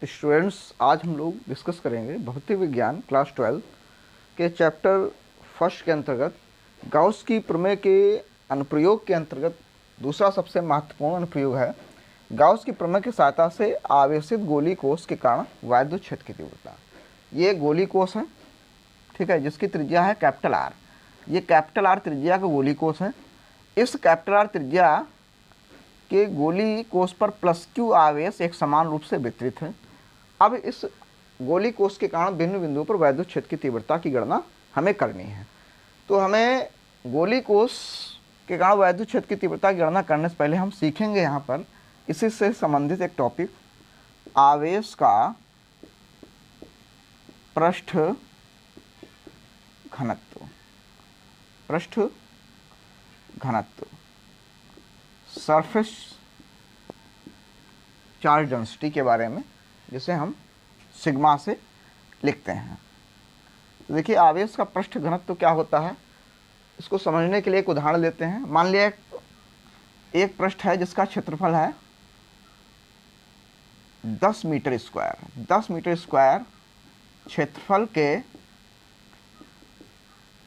Students, आज हम लोग डिस्कस करेंगे भौतिक विज्ञान क्लास 12 के चैप्टर फर्स्ट के अंतर्गत गाउस की प्रमेय के अनुप्रयोग के अंतर्गत दूसरा सबसे महत्वपूर्ण अनुप्रयोग है गाउस की प्रमेय की सहायता से आवेशित गोली कोश के कारण विद्युत क्षेत्र की तीव्रता। ये गोली कोश है, ठीक है, जिसकी त्रिज्या है कैपिटल आर। ये कैपिटल आर त्रिज्या का गोली कोश है। इस कैपिटल आर त्रिज्या के गोली कोश पर प्लस क्यू आवेश एक समान रूप से वितरित है। अब इस गोली कोश के कारण भिन्न बिंदुओं पर विद्युत क्षेत्र की तीव्रता की गणना हमें करनी है। तो हमें गोली कोश के कारण विद्युत क्षेत्र की तीव्रता की गणना करने से पहले हम सीखेंगे यहाँ पर इसी से संबंधित एक टॉपिक, आवेश का पृष्ठ घनत्व। पृष्ठ घनत्व, सरफेस चार्ज डेंसिटी के बारे में, जिसे हम सिग्मा से लिखते हैं। तो देखिए, आवेश का पृष्ठ घनत्व क्या होता है, इसको समझने के लिए एक उदाहरण लेते हैं। मान लिया एक पृष्ठ है जिसका क्षेत्रफल है 10 मीटर स्क्वायर। 10 मीटर स्क्वायर क्षेत्रफल के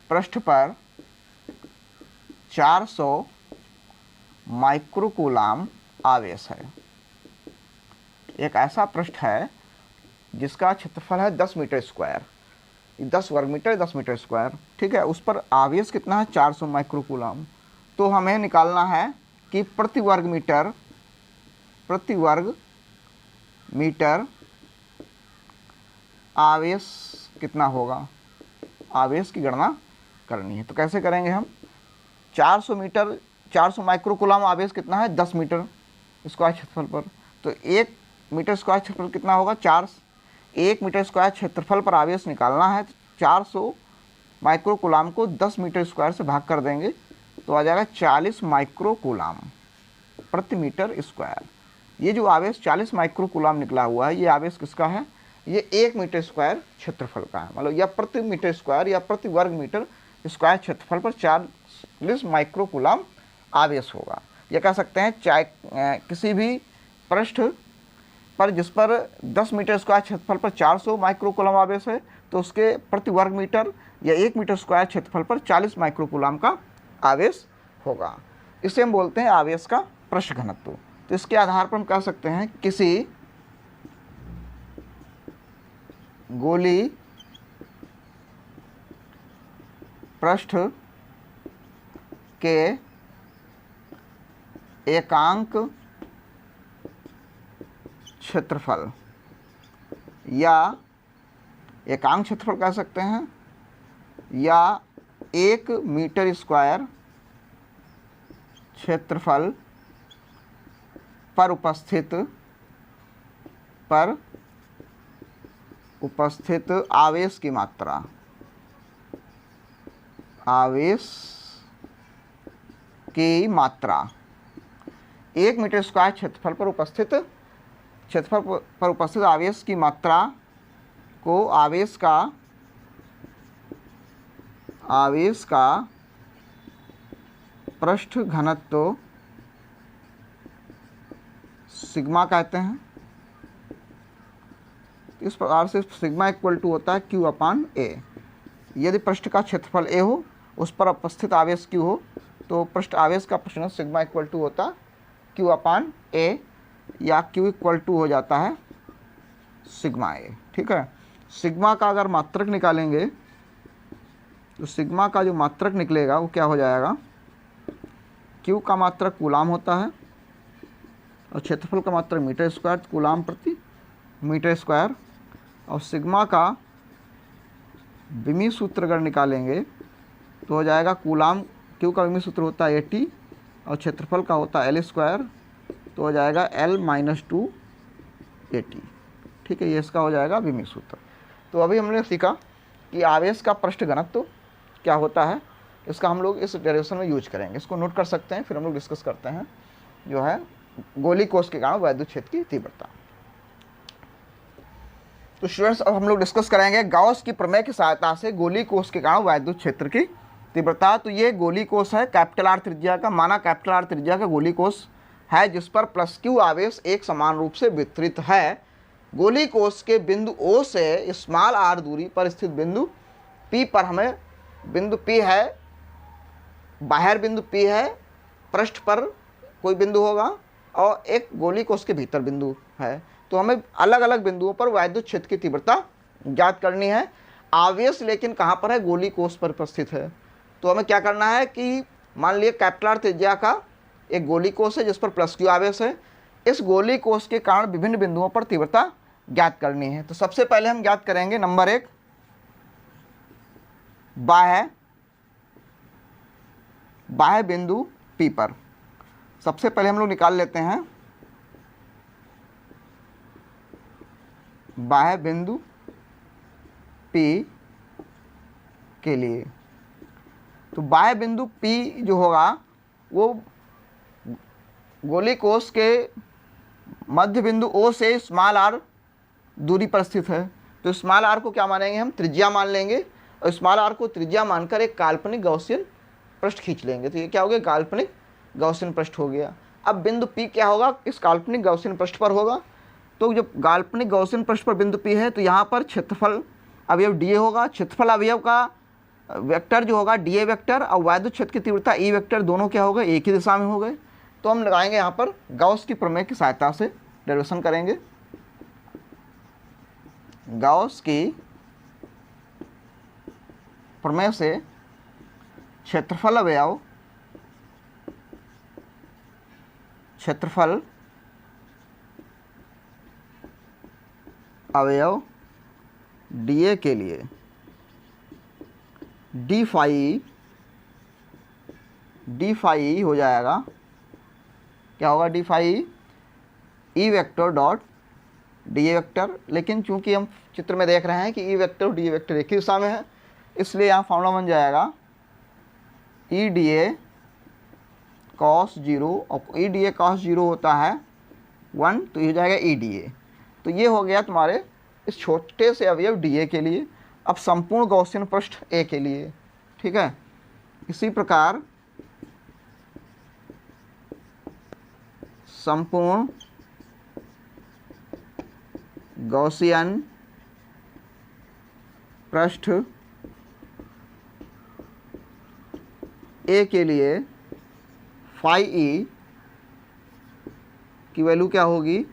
पृष्ठ पर 400 माइक्रोकूलाम आवेश है। एक ऐसा पृष्ठ है जिसका क्षेत्रफल है 10 मीटर स्क्वायर, 10 वर्ग मीटर 10 मीटर स्क्वायर, ठीक है। उस पर आवेश कितना है 400 माइक्रोकूलाम। तो हमें निकालना है कि प्रति वर्ग मीटर आवेश कितना होगा, आवेश की गणना करनी है। तो कैसे करेंगे हम, 400 माइक्रोकूलाम आवेश कितना है 10 मीटर स्क्वायर क्षेत्रफल पर। तो 1 मीटर स्क्वायर क्षेत्रफल कितना होगा 1 मीटर स्क्वायर क्षेत्रफल पर आवेश निकालना है। तो 400 माइक्रोकूलाम को 10 मीटर स्क्वायर से भाग कर देंगे तो आ जाएगा 40 माइक्रोकूलाम प्रति मीटर स्क्वायर। ये जो आवेश 40 माइक्रोकूलाम निकला हुआ है, ये आवेश किसका है, ये 1 मीटर स्क्वायर क्षेत्रफल का है। मतलब या प्रति मीटर स्क्वायर या प्रति वर्ग मीटर स्क्वायर क्षेत्रफल पर 40 माइक्रोकूलाम आवेश होगा। यह कह सकते हैं चाहे किसी भी पृष्ठ पर जिस पर 10 मीटर स्क्वायर क्षेत्रफल पर 400 माइक्रोकूलाम आवेश है, तो उसके प्रति वर्ग मीटर या 1 मीटर स्क्वायर क्षेत्रफल पर 40 माइक्रोकूलाम का आवेश होगा। इसे हम बोलते हैं आवेश का पृष्ठ घनत्व। तो इसके आधार पर हम कह सकते हैं किसी गोली पृष्ठ के एकांक क्षेत्रफल या एकांक क्षेत्रफल कह सकते हैं, या 1 मीटर स्क्वायर क्षेत्रफल पर उपस्थित आवेश की मात्रा, आवेश की मात्रा 1 मीटर स्क्वायर क्षेत्रफल पर उपस्थित आवेश की मात्रा को आवेश का पृष्ठ घनत्व सिग्मा कहते हैं। इस प्रकार से सिग्मा इक्वल टू होता है Q अपान A। यदि पृष्ठ का क्षेत्रफल A हो, उस पर उपस्थित आवेश Q हो, तो पृष्ठ आवेश का पृष्ठ सिग्मा इक्वल टू होता Q अपान A, या Q इक्वल टू हो जाता है सिग्मा A, ठीक है। सिग्मा का अगर मात्रक निकालेंगे तो सिग्मा का जो मात्रक निकलेगा वो क्या हो जाएगा, Q का मात्रक कूलाम होता है और क्षेत्रफल का मात्रक मीटर स्क्वायर, कूलाम प्रति मीटर स्क्वायर। और सिग्मा का विमीय सूत्र अगर निकालेंगे तो हो जाएगा कूलाम, Q का विमीय सूत्र होता है AT और क्षेत्रफल का होता है L स्क्वायर, तो हो जाएगा L-2 AT, ठीक है। ये इसका हो जाएगा विमीय सूत्र। तो अभी हमने सीखा कि आवेश का पृष्ठ घनत्व क्या होता है, इसका हम लोग इस डेरिवेशन में यूज करेंगे। इसको नोट कर सकते हैं, फिर हम लोग डिस्कस करते हैं जो है गोली कोश के कारण विद्युत क्षेत्र की तीव्रता। तो स्टूडेंट्स, अब हम लोग डिस्कस करेंगे गाउस की प्रमेय की सहायता से गोली कोश के कारण विद्युत क्षेत्र की तीव्रता। तो ये गोली कोश है कैपिटल आर त्रिज्या का, माना कैपिटल आर त्रिज्या का गोली कोश है जिस पर प्लस क्यू आवेश एक समान रूप से वितरित है। गोली कोष के बिंदु O से स्मॉल r दूरी पर स्थित बिंदु P पर हमें, बिंदु P है, बाहर बिंदु P है, पृष्ठ पर कोई बिंदु होगा और एक गोली कोष के भीतर बिंदु है, तो हमें अलग अलग बिंदुओं पर वैद्युत क्षेत्र की तीव्रता ज्ञात करनी है। आवेश लेकिन कहाँ पर है, गोली कोष पर उपस्थित है। तो हमें क्या करना है कि मान लिया कैपिटल R त्रिज्या का एक गोली कोष है जिस पर प्लस Q आवेश है, इस गोली कोष के कारण विभिन्न बिंदुओं पर तीव्रता ज्ञात करनी है। तो सबसे पहले हम ज्ञात करेंगे नंबर 1 बाह्य बिंदु P पर। सबसे पहले हम लोग निकाल लेते हैं बाह्य बिंदु P के लिए। तो बाह्य बिंदु P जो होगा वो गोली कोष के मध्य बिंदु O से स्मॉल r दूरी पर स्थित है। तो स्मॉल r को क्या मानेंगे, हम त्रिज्या मान लेंगे और स्मॉल r को त्रिज्या मानकर एक काल्पनिक गॉसियन पृष्ठ खींच लेंगे। तो ये क्या हो गया, काल्पनिक गॉसियन पृष्ठ हो गया। अब बिंदु P क्या होगा, इस काल्पनिक गॉसियन पृष्ठ पर होगा। तो जब काल्पनिक गॉसियन पृष्ठ पर बिंदु P है तो यहाँ पर क्षेत्रफल अवयव dA होगा। क्षेत्रफल अवयव का वेक्टर जो होगा dA वेक्टर और वैद्युत क्षेत्र की तीव्रता E वेक्टर दोनों क्या हो गए, एक ही दिशा में हो गए। तो हम लगाएंगे यहाँ पर गॉस की प्रमेय की सहायता से डेरिवेशन करेंगे। गॉस की प्रमेय से क्षेत्रफल अवयव dA के लिए डी फाई हो जाएगा, क्या होगा, d phi E vector dot dA vector. लेकिन चूंकि हम चित्र में देख रहे हैं कि E वेक्टर और dA वेक्टर एक ही दिशा में है, इसलिए यहाँ फॉर्मूला बन जाएगा EDA cos 0, और EDA cos 0 होता है 1, तो ये हो जाएगा EDA। तो ये हो गया तुम्हारे इस छोटे से अवयव dA के लिए। अब संपूर्ण गॉसियन पृष्ठ A के लिए, ठीक है। इसी प्रकार संपूर्ण गॉसियन पृष्ठ A के लिए फाई E की वैल्यू क्या होगी,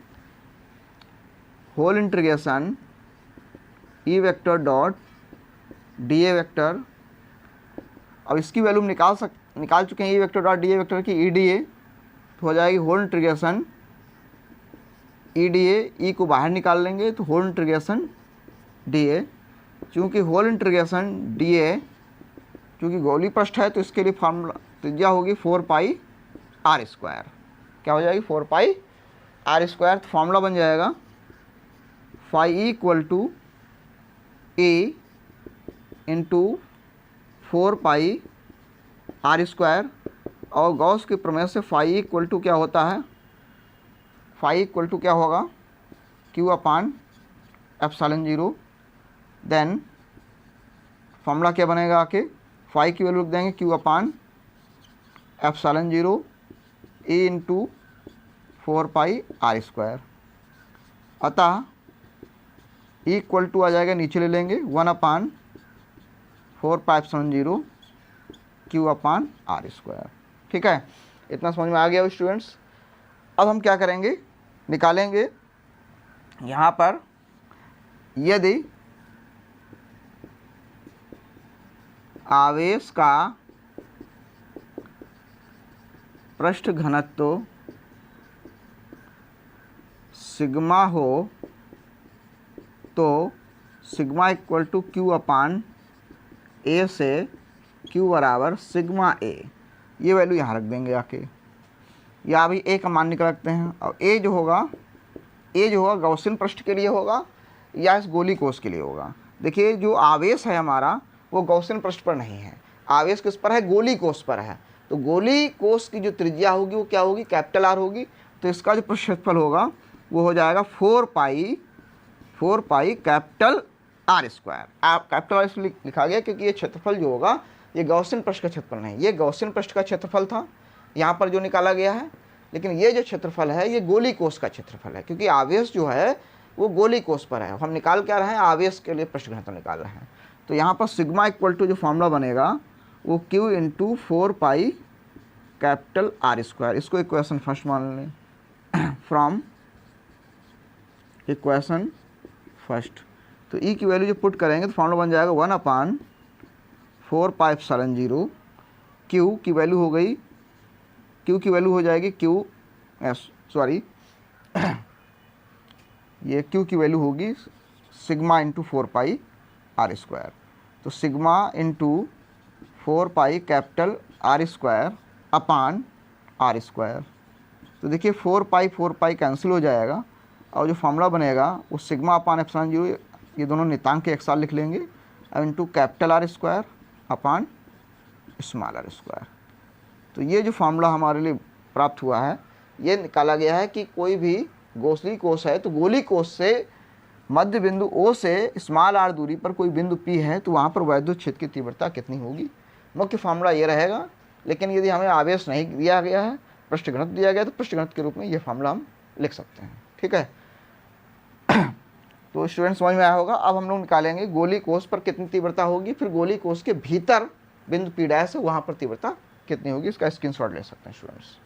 whole integration E vector dot dA vector. अब इसकी वैल्यू हम निकाल चुके हैं E vector dot dA vector की EDA, तो हो जाएगी होल इंटीग्रेशन EDA, E को बाहर निकाल लेंगे तो होल इंटीग्रेशन dA। चूँकि होल इंटीग्रेशन dA चूँकि गोली पृष्ठ है तो इसके लिए फार्मूला त्रिज्या होगी 4 पाई r स्क्वायर। क्या हो जाएगी, 4 पाई r स्क्वायर। तो फार्मूला बन जाएगा phi E equal to A into 4 pi r square. और गॉस के प्रमेय से फाई इक्वल टू क्या होता है, फाई इक्वल टू क्या होगा, Q अपान एप्सिलॉन 0। देन फॉर्मूला क्या बनेगा, आके फाई की वैल्यू लिख देंगे Q upon epsilon 0 A into 4 pi r square. अतः E इक्वल टू आ जाएगा, नीचे ले लेंगे 1 अपान 4 पाई एप्सिलॉन 0 Q अपान r स्क्वायर। ठीक है, इतना समझ में आ गया स्टूडेंट्स। अब हम क्या करेंगे, निकालेंगे यहाँ पर यदि आवेश का पृष्ठ घनत्व सिग्मा हो तो sigma equal to Q upon A से Q बराबर सिग्मा A। ये वैल्यू यहाँ रख देंगे आके, या अभी A का मान निकल रखते हैं। और A जो होगा गॉसियन पृष्ठ के लिए होगा या इस गोली कोष के लिए होगा। देखिए जो आवेश है हमारा वो गॉसियन पृष्ठ पर नहीं है, आवेश किस पर है, गोली कोष पर है। तो गोली कोष की जो त्रिज्या होगी वो क्या होगी, कैपिटल R होगी। तो इसका जो क्षेत्रफल होगा वो हो जाएगा 4 pi capital R square. Capital R इसलिए लिखा गया क्योंकि ये क्षेत्रफल जो होगा ये गॉसियन पृष्ठ का क्षेत्रफल नहीं, ये गॉसियन पृष्ठ का क्षेत्रफल था यहाँ पर जो निकाला गया है। लेकिन ये जो क्षेत्रफल है ये गोली कोष का क्षेत्रफल है, क्योंकि आवेश जो है वो गोली कोष पर है। हम निकाल क्या रहे हैं, आवेश के लिए पृष्ठ घनत्व निकाल रहे हैं। तो यहाँ पर सिग्मा इक्वल टू जो फॉर्मूला बनेगा वो Q into 4 pi capital R square, इसको इक्वेशन फर्स्ट मान लें फ्रॉम इक्वेशन फर्स्ट। तो E की वैल्यू जो पुट करेंगे तो फॉर्मूला बन जाएगा 1/4 पाई एप्सिलॉन 0। Q की वैल्यू हो गई, Q की वैल्यू हो जाएगी ये Q की वैल्यू होगी sigma into 4 pi R square. तो sigma into 4 pi capital R square अपान R स्क्वायर। तो देखिए 4 पाई कैंसिल हो जाएगा और जो फॉर्मूला बनेगा वो सिग्मा अपान एप्सिलॉन 0, ये दोनों नितांक के एक साथ लिख लेंगे, और into capital R square upon small r square. तो ये जो फार्मूला हमारे लिए प्राप्त हुआ है, ये निकाला गया है कि कोई भी गोली कोष है तो गोली कोष से मध्य बिंदु O से स्मॉल r दूरी पर कोई बिंदु P है तो वहाँ पर वैद्युत क्षेत्र की तीव्रता कितनी होगी। मुख्य फार्मूला ये रहेगा, लेकिन यदि हमें आवेश नहीं दिया गया है, पृष्ठ घनत्व दिया गया है, तो पृष्ठ घनत्व के रूप में ये फार्मूला हम लिख सकते हैं। ठीक है, तो स्टूडेंट समझ में आया होगा। अब हम लोग निकालेंगे गोली कोष पर कितनी तीव्रता होगी, फिर गोली कोष के भीतर बिंदु P' है वहाँ पर तीव्रता कितनी होगी, इसका स्क्रीनशॉट ले सकते हैं स्टूडेंट्स।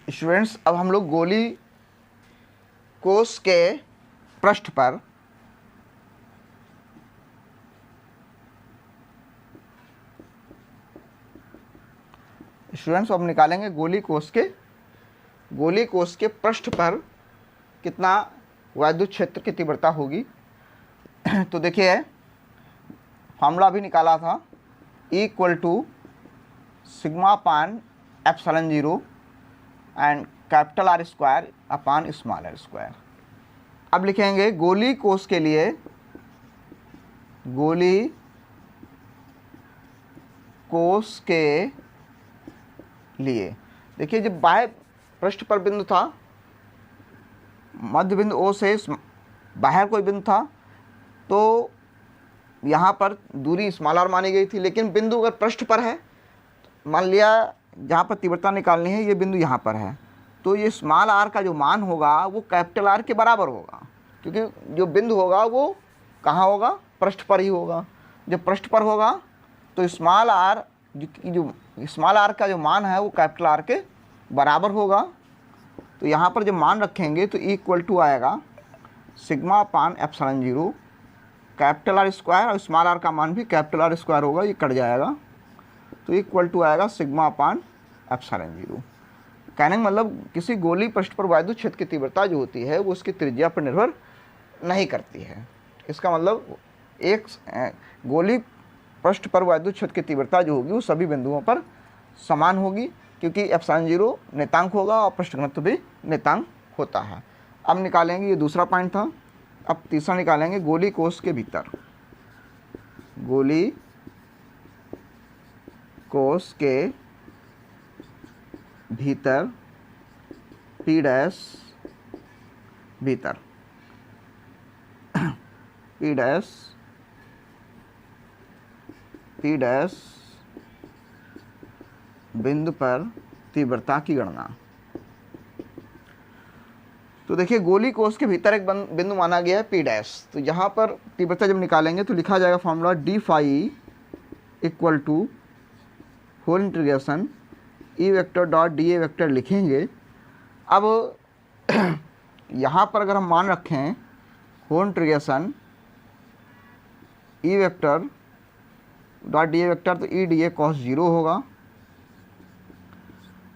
स्टूडेंट्स अब हम लोग गोली कोष के पृष्ठ पर अब निकालेंगे गोली कोष के पृष्ठ पर कितना वैद्युत क्षेत्र की तीव्रता होगी। तो देखिए फार्मूला भी निकाला था, E equal to sigma upon epsilon 0 and capital R square upon small r square. अब लिखेंगे गोली कोष के लिए, गोली कोष के लिए देखिए जब बाह्य पृष्ठ पर बिंदु था, मध्य बिंदु O से बाहर कोई बिंदु था तो यहाँ पर दूरी स्मॉल r मानी गई थी, लेकिन बिंदु अगर पृष्ठ पर है, मान लिया जहाँ पर तीव्रता निकालनी है ये बिंदु यहाँ पर है, तो ये स्मॉल r का जो मान होगा वो कैपिटल R के बराबर होगा, क्योंकि जो बिंदु होगा वो कहाँ होगा, पृष्ठ पर ही होगा। जब पृष्ठ पर होगा तो स्मॉल r जो स्मॉल r का जो मान है वो कैपिटल R के बराबर होगा। तो यहाँ पर जब मान रखेंगे तो इक्वल टू आएगा sigma upon epsilon 0 capital R square, और स्मॉल r का मान भी कैपिटल R स्क्वायर होगा, ये कट जाएगा, तो इक्वल टू आएगा सिग्मा अपान एप्सिलॉन 0। कहने का मतलब किसी गोली पृष्ठ पर वैद्युत क्षेत्र की तीव्रता जो होती है वो उसकी त्रिज्या पर निर्भर नहीं करती है। इसका मतलब एक गोली पृष्ठ पर वैद्युत क्षेत्र की तीव्रता जो होगी वो सभी बिंदुओं पर समान होगी, क्योंकि एप्सिलॉन 0 नियतांक होगा और पृष्ठ घनत्व भी नियतांक होता है। अब निकालेंगे, ये दूसरा पॉइंट था, अब तीसरा निकालेंगे गोली कोष के भीतर, गोली कोष के भीतर P' भीतर P' बिंदु पर तीव्रता की गणना। तो देखिए गोली कोष के भीतर एक बिंदु माना गया है P', तो यहाँ पर तीव्रता जब निकालेंगे तो लिखा जाएगा formula d phi equal to whole integration E vector dot dA vector लिखेंगे। अब यहाँ पर अगर हम मान रखें whole integration E vector dot dA vector तो E dA cos 0 होगा,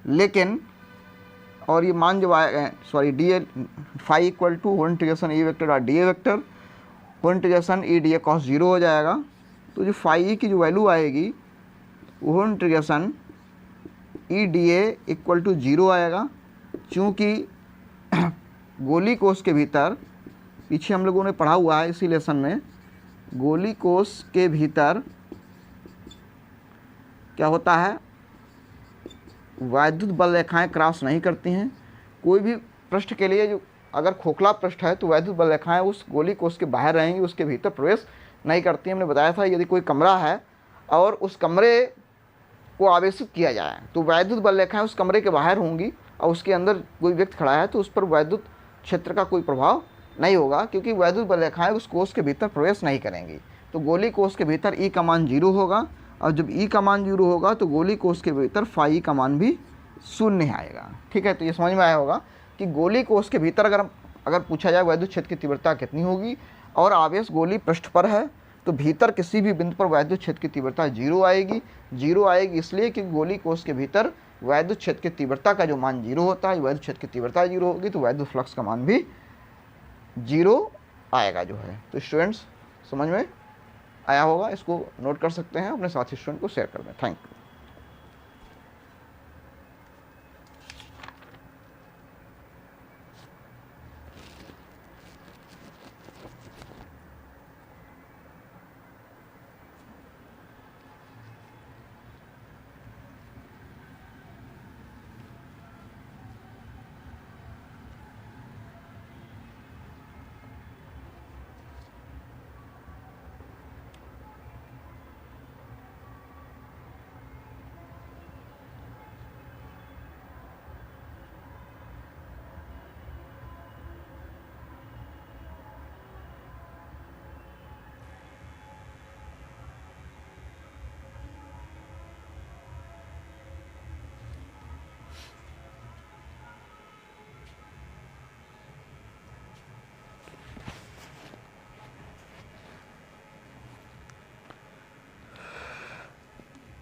लेकिन और ये मान जो आएगा dA phi equal to whole integration E vector dot dA vector, whole integration E dA cos 0 हो जाएगा। तो जो फाई की जो वैल्यू आएगी वो whole integration E dA equal to 0 आएगा, चूँकि गोली कोष के भीतर पीछे हम लोगों ने पढ़ा हुआ है इसी लेसन में गोली कोश के भीतर क्या होता है, वैद्युत बल रेखाएं क्रॉस नहीं करती हैं। कोई भी पृष्ठ के लिए जो अगर खोखला पृष्ठ है तो वैद्युत बल रेखाएं उस गोली कोश के बाहर रहेंगी, उसके भीतर प्रवेश नहीं करती। हमने बताया था यदि कोई कमरा है और उस कमरे को आवेशित किया जाए तो वैद्युत बल रेखाएं उस कमरे के बाहर होंगी और उसके अंदर कोई व्यक्ति खड़ा है तो उस पर वैद्युत क्षेत्र का कोई प्रभाव नहीं होगा, क्योंकि वैद्युत बल रेखाएं उस कोश के भीतर प्रवेश नहीं करेंगी। तो गोली कोश के भीतर ई का मान 0 होगा, और जब ई का मान 0 होगा तो गोली कोश के भीतर फाई का मान भी 0 आएगा। ठीक है, तो ये समझ में आया होगा कि गोली कोश के भीतर अगर पूछा जाए वैद्युत क्षेत्र की तीव्रता कितनी होगी और आवेश गोली पृष्ठ पर है तो भीतर किसी भी बिंदु पर वैद्युत क्षेत्र की तीव्रता 0 आएगी। 0 आएगी इसलिए कि गोली कोश के भीतर वैद्युत क्षेत्र की तीव्रता का जो मान 0 होता है, वैद्युत क्षेत्र की तीव्रता 0 होगी तो वैद्युत फ्लक्स का मान भी 0 आएगा जो है। तो स्टूडेंट्स समझ में आया होगा, इसको नोट कर सकते हैं, अपने साथी स्टूडेंट को शेयर कर दें। Thank you.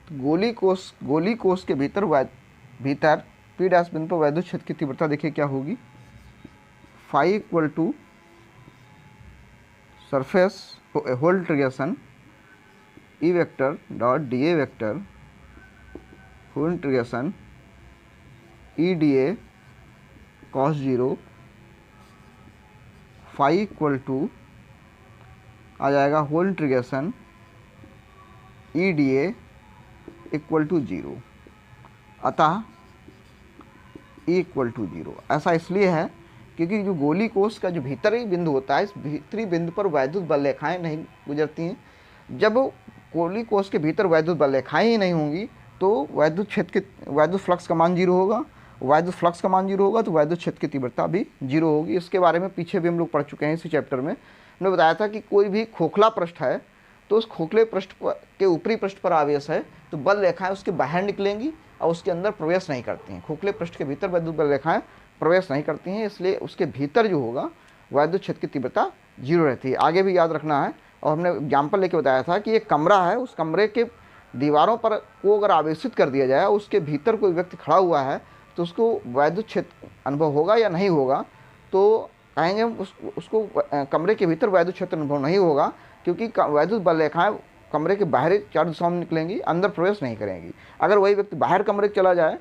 गोली कोश के भीतर पी डैश बिंदु पर वैद्युत क्षेत्र की तीव्रता देखिए क्या होगी, phi equal to surface whole integration E vector dot D A vector whole integration E D A cos 0 phi equal to आ जाएगा whole integration E D A equal to 0, अतः ई इक्वल टू 0। ऐसा इसलिए है क्योंकि जो गोली कोश का जो भीतरी बिंदु होता है, इस भीतरी बिंदु पर वैद्युत बल रेखाएं नहीं गुजरती हैं। जब गोली कोश के भीतर वैद्युत बल रेखाएं ही नहीं होंगी तो वैद्युत फ्लक्स का मान 0 होगा। वैद्युत फ्लक्स का मान 0 होगा तो वैद्युत क्षेत्र की तीव्रता भी 0 होगी। इसके बारे में पीछे भी हम लोग पढ़ चुके हैं इसी चैप्टर में। हमने बताया था कि कोई भी खोखला पृष्ठ है तो उस खोखले पृष्ठ के ऊपरी पृष्ठ पर आवेश है तो बल रेखाएं उसके बाहर निकलेंगी और उसके अंदर प्रवेश नहीं करती हैं। खोखले पृष्ठ के भीतर वैद्युत बल रेखाएं प्रवेश नहीं करती हैं, इसलिए उसके भीतर जो होगा वैद्युत क्षेत्र की तीव्रता 0 रहती है। आगे भी याद रखना है, और हमने एग्जाम्पल लेके बताया था कि एक कमरा है, उस कमरे के दीवारों पर को अगर आवेशित कर दिया जाए, उसके भीतर कोई व्यक्ति खड़ा हुआ है तो उसको वैद्युत क्षेत्र अनुभव होगा या नहीं होगा। तो कहेंगे हम उसको कमरे के भीतर वैद्युत क्षेत्र अनुभव नहीं होगा, क्योंकि वैद्युत बल रेखाएं कमरे के बाहरी चारों दिशाओं में निकलेंगी, अंदर प्रवेश नहीं करेंगी। अगर वही व्यक्ति बाहर कमरे चला जाए,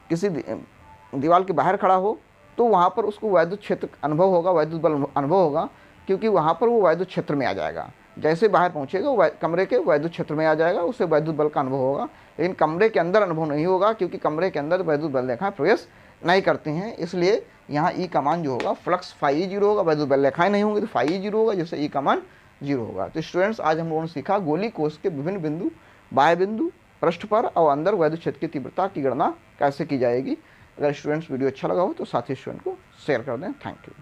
किसी दीवार के बाहर खड़ा हो, तो वहाँ पर उसको वैद्युत क्षेत्र अनुभव होगा, वैद्युत बल अनुभव होगा, क्योंकि वहाँ पर वो वैद्युत क्षेत्र में आ जाएगा। जैसे बाहर पहुँचेगा वो कमरे के वैद्युत क्षेत्र में आ जाएगा, उससे वैद्युत बल का अनुभव होगा। लेकिन कमरे के अंदर अनुभव नहीं होगा, क्योंकि कमरे के अंदर वैद्युत बल रेखाएं प्रवेश नहीं करती हैं। इसलिए यहाँ ई का मान जो होगा फ्लक्स फाई 0 होगा, वैद्युत बल रेखाएं नहीं होंगी तो फाई 0 होगा, जिससे ई का मान 0 होगा। तो स्टूडेंट्स आज हम लोगों ने सीखा गोली कोश के विभिन्न बिंदु, बाह्य बिंदु, पृष्ठ पर और अंदर वैद्युत क्षेत्र की तीव्रता की गणना कैसे की जाएगी। अगर स्टूडेंट्स वीडियो अच्छा लगा हो तो साथी स्टूडेंट को शेयर कर दें। Thank you.